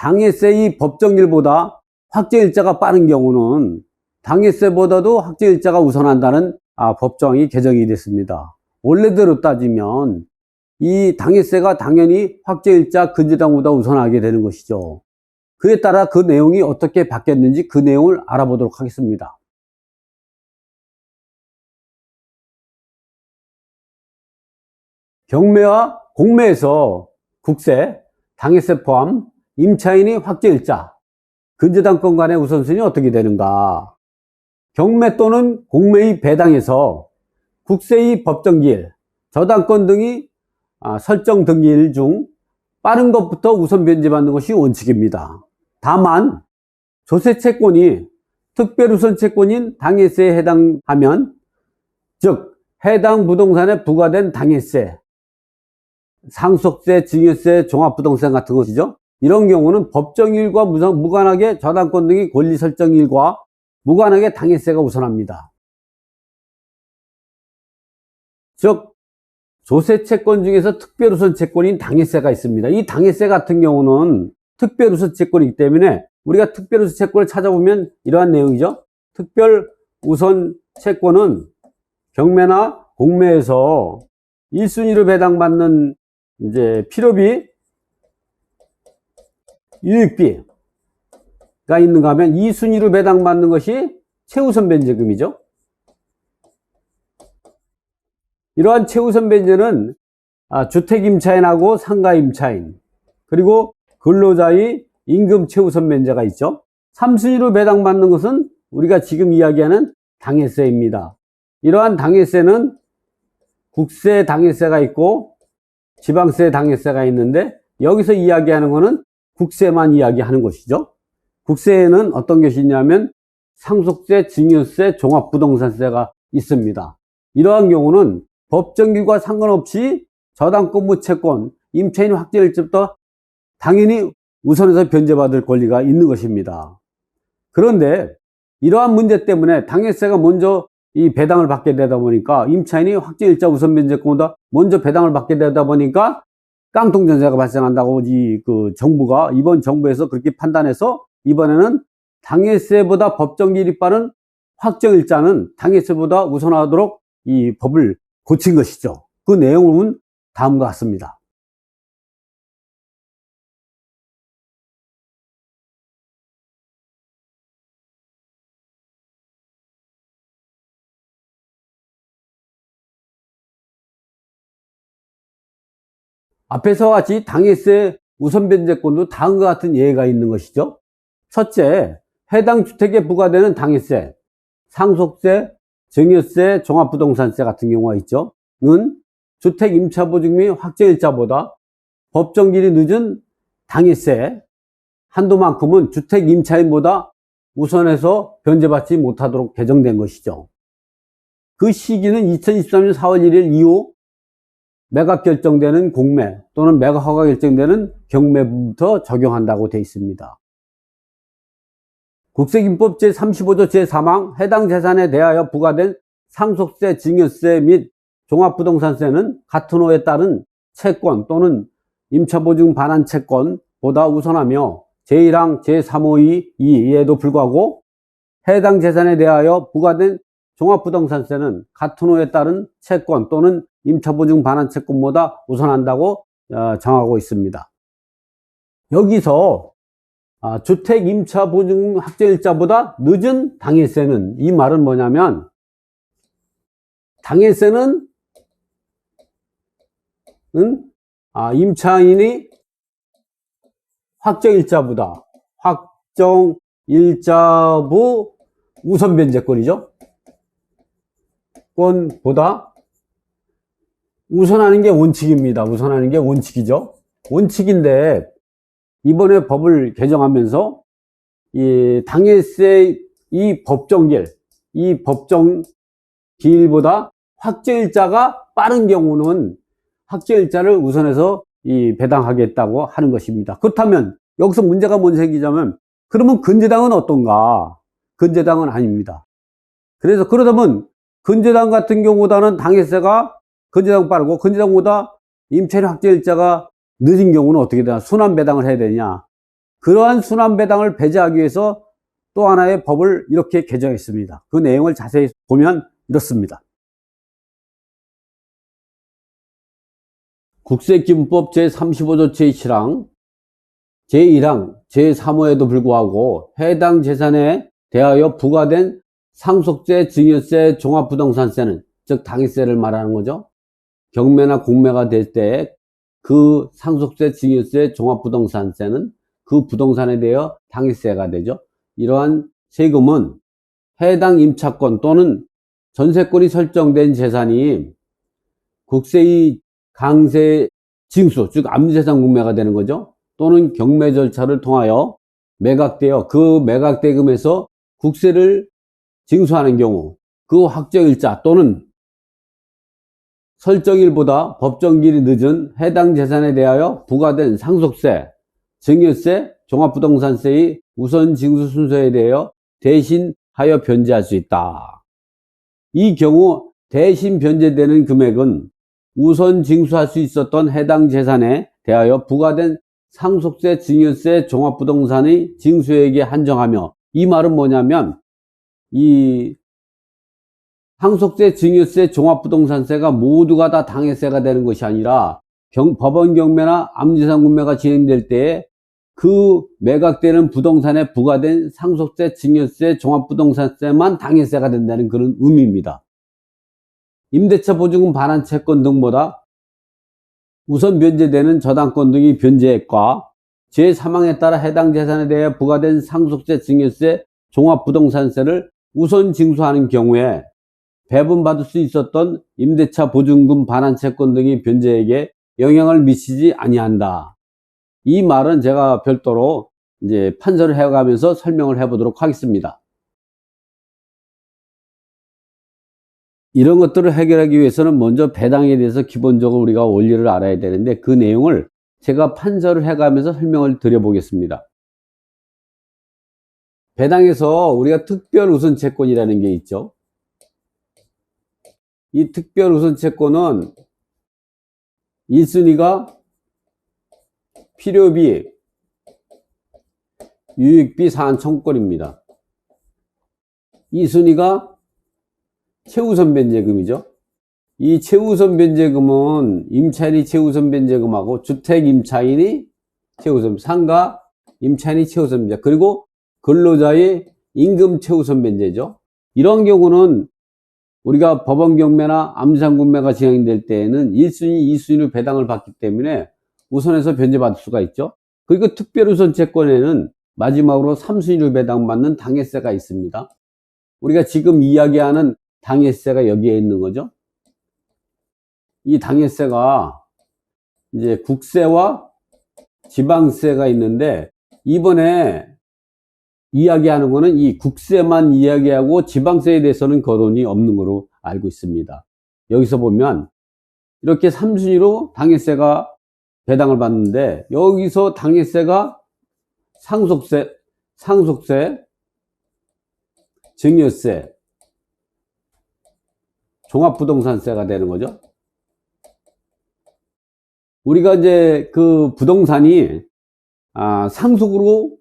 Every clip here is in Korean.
당해세의 법정일보다 확정일자가 빠른 경우는 당해세보다도 확정일자가 우선한다는 법정이 개정이 됐습니다. 원래대로 따지면 이 당해세가 당연히 확정일자 근저당보다 우선하게 되는 것이죠. 그에 따라 그 내용이 어떻게 바뀌었는지 그 내용을 알아보도록 하겠습니다. 경매와 공매에서 국세, 당해세 포함, 임차인이 확정일자, 근저당권 간의 우선순위 어떻게 되는가? 경매 또는 공매의 배당에서 국세의 법정기일, 저당권 등이 설정 등기일 중 빠른 것부터 우선 변제받는 것이 원칙입니다. 다만 조세채권이 특별우선 채권인 당해세에 해당하면, 즉 해당 부동산에 부과된 당해세, 상속세, 증여세, 종합부동산 같은 것이죠. 이런 경우는 법정일과 무관하게 저당권 등의 권리설정일과 무관하게 당해세가 우선합니다. 즉 조세채권 중에서 특별우선 채권인 당해세가 있습니다. 이 당해세 같은 경우는 특별우선 채권이기 때문에 우리가 특별우선 채권을 찾아보면 이러한 내용이죠. 특별우선 채권은 경매나 공매에서 1순위로 배당받는 필요비, 유익비가 있는가 하면 2순위로 배당받는 것이 최우선 변제금이죠. 이러한 최우선 변제는 주택임차인하고 상가임차인, 그리고 근로자의 임금 최우선 변제가 있죠. 3순위로 배당받는 것은 우리가 지금 이야기하는 당해세입니다. 이러한 당해세는 국세 당해세가 있고 지방세 당해세가 있는데, 여기서 이야기하는 것은 국세만 이야기하는 것이죠. 국세에는 어떤 것이 있냐면 상속세, 증여세, 종합부동산세가 있습니다. 이러한 경우는 법정기일과 상관없이 저당권 채권, 임차인 확정일자부터 당연히 우선해서 변제받을 권리가 있는 것입니다. 그런데 이러한 문제 때문에 당해세가 먼저 이 배당을 받게 되다 보니까, 임차인이 확정일자 우선 변제권보다 먼저 배당을 받게 되다 보니까 깡통전세가 발생한다고 정부가, 이번 정부에서 그렇게 판단해서 이번에는 당해세보다 법정기일이 빠른 확정일자는 당해세보다 우선하도록 이 법을 고친 것이죠. 그 내용은 다음과 같습니다. 앞에서와 같이 당해세 우선 변제권도 다음과 같은 예가 있는 것이죠. 첫째, 해당 주택에 부과되는 당해세, 상속세, 증여세, 종합부동산세 같은 경우가 있죠. 는 주택 임차보증 및 확정일자보다 법정기일이 늦은 당해세 한도만큼은 주택 임차인보다 우선해서 변제받지 못하도록 개정된 것이죠. 그 시기는 2023년 4월 1일 이후 매각 결정되는 공매 또는 매각 허가 결정되는 경매부터 적용한다고 되어 있습니다. 국세기준법 제35조 제3항 해당 재산에 대하여 부과된 상속세, 증여세 및 종합부동산세는 같은 호에 따른 채권 또는 임차보증 반환 채권보다 우선하며 제1항 제352 2에도 불구하고 해당 재산에 대하여 부과된 종합부동산세는 같은 호에 따른 채권 또는 임차보증 반환 채권보다 우선한다고 정하고 있습니다. 여기서 주택 임차보증 확정일자보다 늦은 당해세는, 이 말은 뭐냐면 당해세는 임차인이 확정일자부 우선 변제권이죠. 권보다 우선하는 게 원칙입니다. 우선하는 게 원칙이죠. 원칙인데 이번에 법을 개정하면서 이 당해세 이 법정기일보다 확정일자가 빠른 경우는 확정일자를 우선해서 배당하겠다고 하는 것입니다. 그렇다면 여기서 문제가 뭔 생기냐면, 그러면 근저당은 어떤가? 근저당은 아닙니다. 그래서 그러다면 근저당 같은 경우보다는 당해세가 근저당 빠르고 근저당보다 임차인 확정일자가 늦은 경우는 어떻게 되나? 순환배당을 해야 되냐? 그러한 순환배당을 배제하기 위해서 또 하나의 법을 이렇게 개정했습니다. 그 내용을 자세히 보면 이렇습니다. 국세기준법 제35조 제1항, 제1항, 제3호에도 불구하고 해당 재산에 대하여 부과된 상속세, 증여세, 종합부동산세는, 즉 당해세를 말하는 거죠. 경매나 공매가 될 때 그 상속세, 증여세, 종합부동산세는 그 부동산에 대하여 당해세가 되죠. 이러한 세금은 해당 임차권 또는 전세권이 설정된 재산이 국세의 강세 징수, 즉 압류재산 공매가 되는 거죠. 또는 경매 절차를 통하여 매각되어 그 매각대금에서 국세를 징수하는 경우, 그 확정일자 또는 설정일보다 법정기일이 늦은 해당 재산에 대하여 부과된 상속세, 증여세, 종합부동산세의 우선 징수 순서에 대하여 대신하여 변제할 수 있다. 이 경우 대신 변제되는 금액은 우선 징수할 수 있었던 해당 재산에 대하여 부과된 상속세, 증여세, 종합부동산의 징수액에 한정하며, 이 말은 뭐냐면 이 상속세, 증여세, 종합부동산세가 모두가 다 당해세가 되는 것이 아니라 법원 경매나 압류재산 공매가 진행될 때에 그 매각되는 부동산에 부과된 상속세, 증여세, 종합부동산세만 당해세가 된다는 그런 의미입니다. 임대차 보증금 반환 채권 등보다 우선 변제되는 저당권 등의 변제액과 제3항에 따라 해당 재산에 대해 부과된 상속세, 증여세, 종합부동산세를 우선 징수하는 경우에 배분받을 수 있었던 임대차 보증금 반환 채권 등의 변제액에 영향을 미치지 아니한다. 이 말은 제가 별도로 이제 판서를 해가면서 설명을 해보도록 하겠습니다. 이런 것들을 해결하기 위해서는 먼저 배당에 대해서 기본적으로 우리가 원리를 알아야 되는데, 그 내용을 제가 판서를 해가면서 설명을 드려보겠습니다. 배당에서 우리가 특별우선채권이라는 게 있죠. 이 특별우선채권은 1순위가 필요비, 유익비 사안 청구권입니다. 2순위가 최우선 변제금이죠. 이 최우선 변제금은 임차인이 최우선 변제금하고 주택 임차인이 최우선, 상가 임차인이 최우선 변제, 그리고 근로자의 임금 최우선 변제죠. 이런 경우는 우리가 법원 경매나 압류재산 공매가 진행될 때에는 1순위, 2순위로 배당을 받기 때문에 우선해서 변제받을 수가 있죠. 그리고 특별우선 채권에는 마지막으로 3순위로 배당받는 당해세가 있습니다. 우리가 지금 이야기하는 당해세가 여기에 있는 거죠. 이 당해세가 이제 국세와 지방세가 있는데, 이번에 이야기하는 거는 이 국세만 이야기하고 지방세에 대해서는 거론이 없는 거로 알고 있습니다. 여기서 보면 이렇게 3순위로 당해세가 배당을 받는데, 여기서 당해세가 상속세, 증여세, 종합부동산세가 되는 거죠. 우리가 이제 그 부동산이 상속으로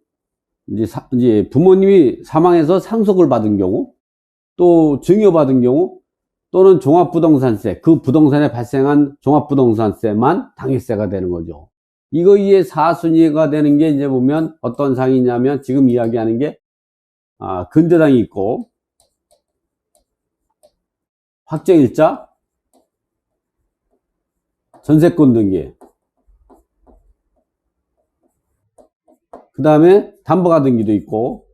이제 부모님이 사망해서 상속을 받은 경우, 또 증여받은 경우, 또는 종합부동산세, 그 부동산에 발생한 종합부동산세만 당해세가 되는 거죠. 이거의 4순위가 되는 게 이제 보면 어떤 상이냐면, 지금 이야기하는 게 근저당이 있고, 확정일자, 전세권 등기, 그 다음에 담보가 등기도 있고,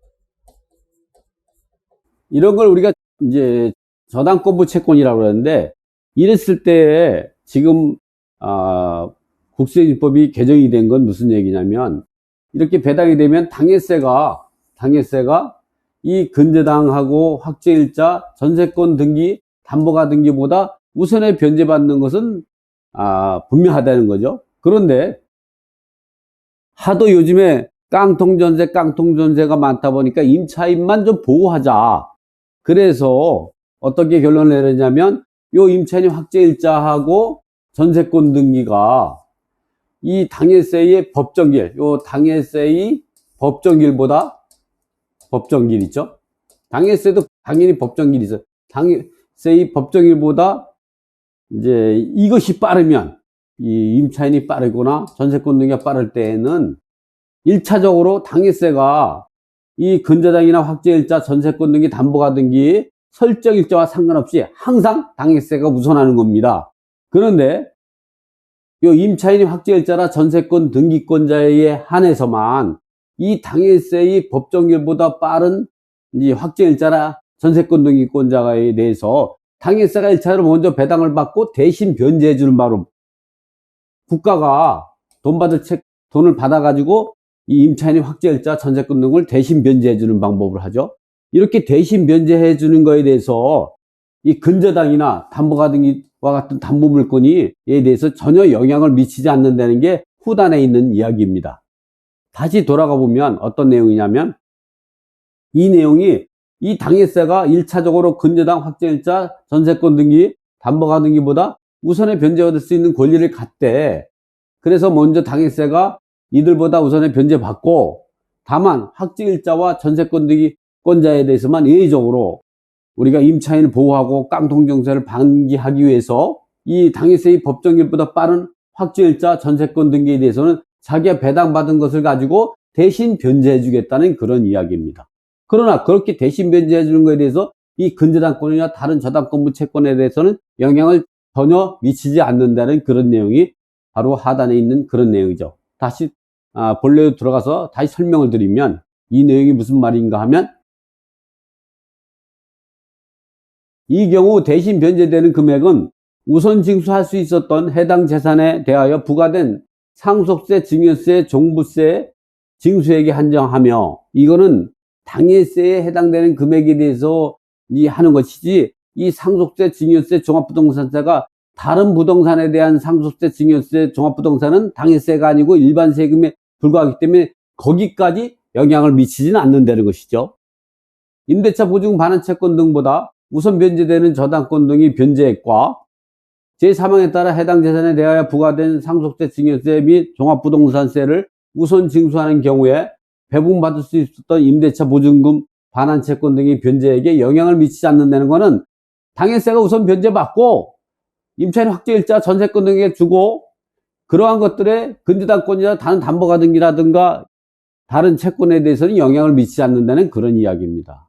이런 걸 우리가 이제 저당권부 채권이라고 그러는데, 이랬을 때 지금 국세입법이 개정이 된 건 무슨 얘기냐면, 이렇게 배당이 되면 당해세가 이 근저당하고 확정일자, 전세권 등기, 담보가 등기보다 우선에 변제받는 것은 분명하다는 거죠. 그런데 하도 요즘에 깡통전세가 많다 보니까 임차인만 좀 보호하자. 그래서 어떻게 결론을 내렸냐면, 요 임차인이 확정일자하고 전세권 등기가 이 당해세의 법정기일, 요 당해세의 법정기일보다 법정기일 있죠. 당해세도 당연히 법정기일이 있어요. 당해세의 법정기일보다 이제 이것이 빠르면, 이 임차인이 빠르거나 전세권 등기가 빠를 때에는 1차적으로 당해세가 이 근저당이나 확정일자, 전세권 등기, 담보가 등기 설정일자와 상관없이 항상 당해세가 우선하는 겁니다. 그런데 요 임차인이 확정일자나 전세권 등기권자에 한해서만 이 당해세의 법정기일보다 빠른 이 확정일자나 전세권 등기권자에 대해서 당해세가 1차로 먼저 배당을 받고 대신 변제해 주는 바로 국가가 돈을 받아가지고 이 임차인이 확정일자, 전세권 등을 대신 변제해 주는 방법을 하죠. 이렇게 대신 변제해 주는 거에 대해서 이 근저당이나 담보가 등기와 같은 담보물건에 대해서 전혀 영향을 미치지 않는다는 게 후단에 있는 이야기입니다. 다시 돌아가 보면 어떤 내용이냐면, 이 내용이 이 당해세가 1차적으로 근저당, 확정일자, 전세권 등기, 담보가 등기보다 우선에 변제받을 수 있는 권리를 갖대. 그래서 먼저 당해세가 이들보다 우선에 변제받고, 다만 확정일자와 전세권 등기권자에 대해서만 예외적으로 우리가 임차인을 보호하고 깡통정세를 방기하기 위해서 이 당해세의 법정기일보다 빠른 확정일자, 전세권 등기에 대해서는 자기가 배당받은 것을 가지고 대신 변제해 주겠다는 그런 이야기입니다. 그러나 그렇게 대신 변제해 주는 것에 대해서 이 근저당권이나 다른 저당권부 채권에 대해서는 영향을 전혀 미치지 않는다는 그런 내용이 바로 하단에 있는 그런 내용이죠. 다시 본래로 들어가서 다시 설명을 드리면, 이 내용이 무슨 말인가 하면, 이 경우 대신 변제되는 금액은 우선 징수할 수 있었던 해당 재산에 대하여 부과된 상속세, 증여세, 종부세, 징수액에 한정하며, 이거는 당해세에 해당되는 금액에 대해서 하는 것이지, 이 상속세, 증여세, 종합부동산세가 다른 부동산에 대한 상속세, 증여세, 종합부동산은 당해세가 아니고 일반 세금에 불과하기 때문에 거기까지 영향을 미치지는 않는다는 것이죠. 임대차 보증 반환 채권 등보다 우선 변제되는 저당권 등의 변제액과 제3항에 따라 해당 재산에 대하여 부과된 상속세, 증여세 및 종합부동산세를 우선 징수하는 경우에 배분받을 수 있었던 임대차 보증금 반환 채권 등의 변제액에 영향을 미치지 않는다는 것은 당해세가 우선 변제받고 임차인 확정일자, 전세권 등에 주고 그러한 것들의 근저당권이나 다른 담보가 등기라든가 다른 채권에 대해서는 영향을 미치지 않는다는 그런 이야기입니다.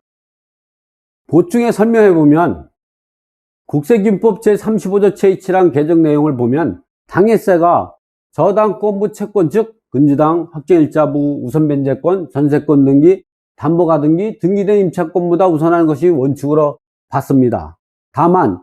보충에 설명해 보면, 국세균법 제35조 제7항 개정 내용을 보면 당해세가 저당권부 채권, 즉 근저당, 확정일자부 우선변제권, 전세권 등기, 담보가 등기, 등기된 임차권보다 우선하는 것이 원칙으로 받습니다. 다만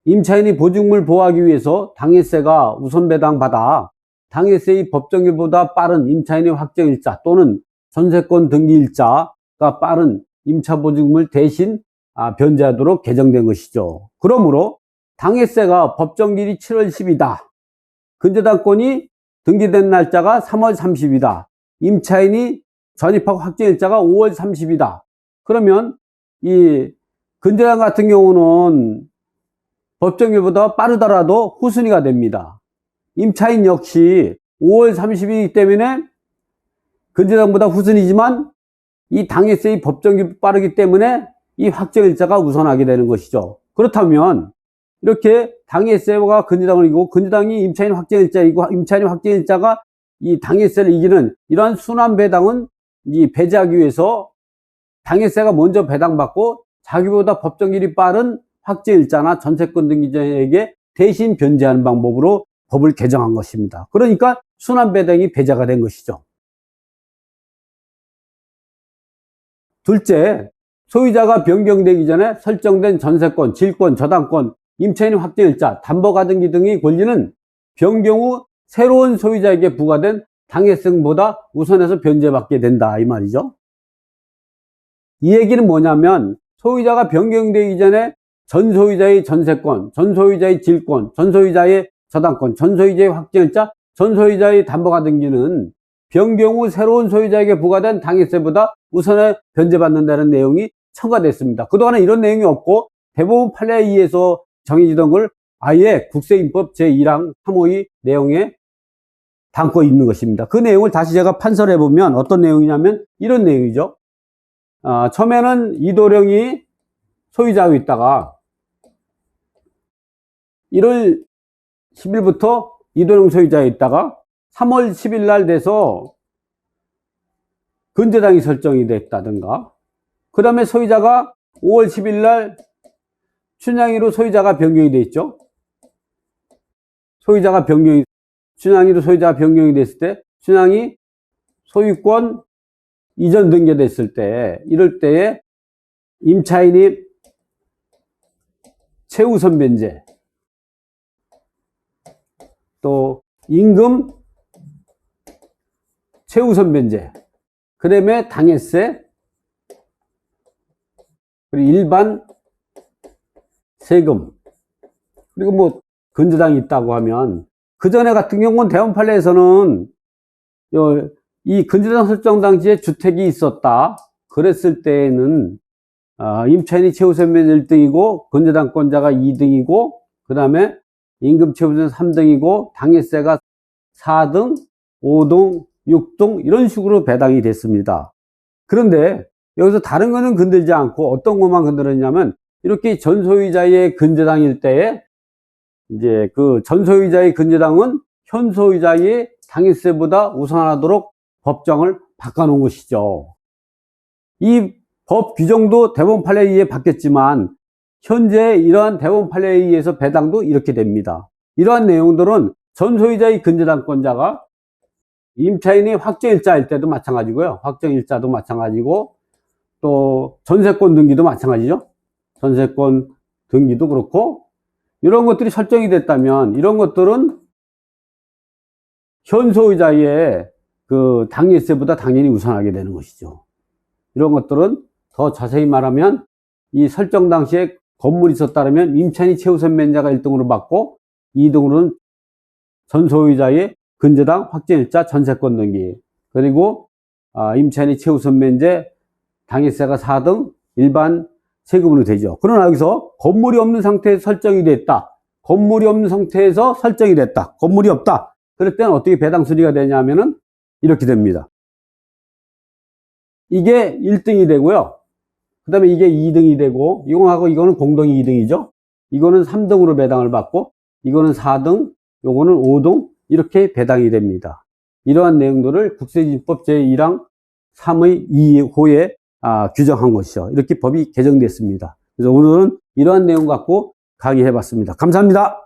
임차인이 보증물 보호하기 위해서 당해세가 우선 배당받아 당해세의 법정기일보다 빠른 임차인의 확정일자 또는 전세권 등기일자가 빠른 임차보증물 대신 변제하도록 개정된 것이죠. 그러므로 당해세가 법정기일이 7월 10이다. 근저당권이 등기된 날짜가 3월 30이다. 임차인이 전입하고 확정일자가 5월 30이다. 그러면 이 근저당 같은 경우는 법정기일보다 빠르더라도 후순위가 됩니다. 임차인 역시 5월 30일이기 때문에 근저당보다 후순위지만 이 당해세의 법정기일이 빠르기 때문에 이 확정일자가 우선하게 되는 것이죠. 그렇다면 이렇게 당해세가 근저당을 이기고 근저당이 임차인 확정일자이고 임차인 확정일자가 이 당해세를 이기는 이러한 순환배당은 배제하기 위해서 당해세가 먼저 배당받고 자기보다 법정기일이 빠른 확정일자나 전세권 등기자에게 대신 변제하는 방법으로 법을 개정한 것입니다. 그러니까 순환배당이 배제가 된 것이죠. 둘째, 소유자가 변경되기 전에 설정된 전세권, 질권, 저당권, 임차인 확정일자, 담보가 등기 등의 권리는 변경 후 새로운 소유자에게 부과된 당해세보다 우선해서 변제받게 된다, 이 말이죠. 이 얘기는 뭐냐면, 소유자가 변경되기 전에 전 소유자의 전세권, 전 소유자의 질권, 전 소유자의 저당권, 전 소유자의 확정일자, 전 소유자의 담보가 등기는 변경 후 새로운 소유자에게 부과된 당해세보다 우선에 변제받는다는 내용이 첨가됐습니다. 그동안은 이런 내용이 없고 대법원 판례에 의해서 정해지던 걸 아예 국세인법 제1항 352 내용에 담고 있는 것입니다. 그 내용을 다시 제가 판설해 보면 어떤 내용이냐면 이런 내용이죠. 처음에는 이도령이 소유자하고 있다가 1월 10일부터 이도령 소유자에 있다가 3월 10일 날 돼서 근저당이 설정이 됐다든가, 그 다음에 소유자가 5월 10일 날 춘향이로 소유자가 변경이 돼 있죠. 춘향이로 소유자가 변경이 됐을 때 춘향이 소유권 이전 등기됐을 때, 이럴 때에 임차인이 최우선 변제, 또 임금 최우선 변제, 그 다음에 당해세, 그리고 일반 세금, 그리고 뭐 근저당이 있다고 하면, 그 전에 같은 경우는 대원 판례에서는 이 근저당 설정 당시에 주택이 있었다 그랬을 때에는 임차인이 최우선 변제 1등이고 근저당권자가 2등이고 그 다음에 임금 최우선 3등이고 당해세가 4등, 5등, 6등 이런 식으로 배당이 됐습니다. 그런데 여기서 다른 거는 건들지 않고 어떤 것만 건드렸냐면, 이렇게 전소유자의 근저당일 때에 이제 그 전소유자의 근저당은 현소유자의 당해세보다 우선하도록 법정을 바꿔놓은 것이죠. 이 법 규정도 대법원 판례에 의해 바뀌었지만 현재 이러한 대법원 판례에 의해서 배당도 이렇게 됩니다. 이러한 내용들은 전소유자의 근저당권자가 임차인이 확정일자일 때도 마찬가지고요. 확정일자도 마찬가지고 또 전세권 등기도 마찬가지죠. 전세권 등기도 그렇고, 이런 것들이 설정이 됐다면 이런 것들은 현소유자의 그 당해세보다 당연히 우선하게 되는 것이죠. 이런 것들은 더 자세히 말하면 이 설정 당시에 건물이 있었다면 임차인이 최우선 변제가 1등으로 받고 2등으로는 전소유자의 근저당, 확정일자, 전세권 등기, 그리고 임차인이 최우선 변제, 당해세가 4등, 일반 세금으로 되죠. 그러나 여기서 건물이 없는 상태에서 설정이 됐다, 건물이 없는 상태에서 설정이 됐다, 건물이 없다, 그럴 때는 어떻게 배당 수리가 되냐면은 이렇게 됩니다. 이게 1등이 되고요. 그 다음에 이게 2등이 되고, 이거하고 이거는 공동이 2등이죠. 이거는 3등으로 배당을 받고, 이거는 4등, 요거는 5등, 이렇게 배당이 됩니다. 이러한 내용들을 국세징수법 제1항 3의 2호에 규정한 것이죠. 이렇게 법이 개정됐습니다. 그래서 오늘은 이러한 내용 갖고 강의해 봤습니다. 감사합니다.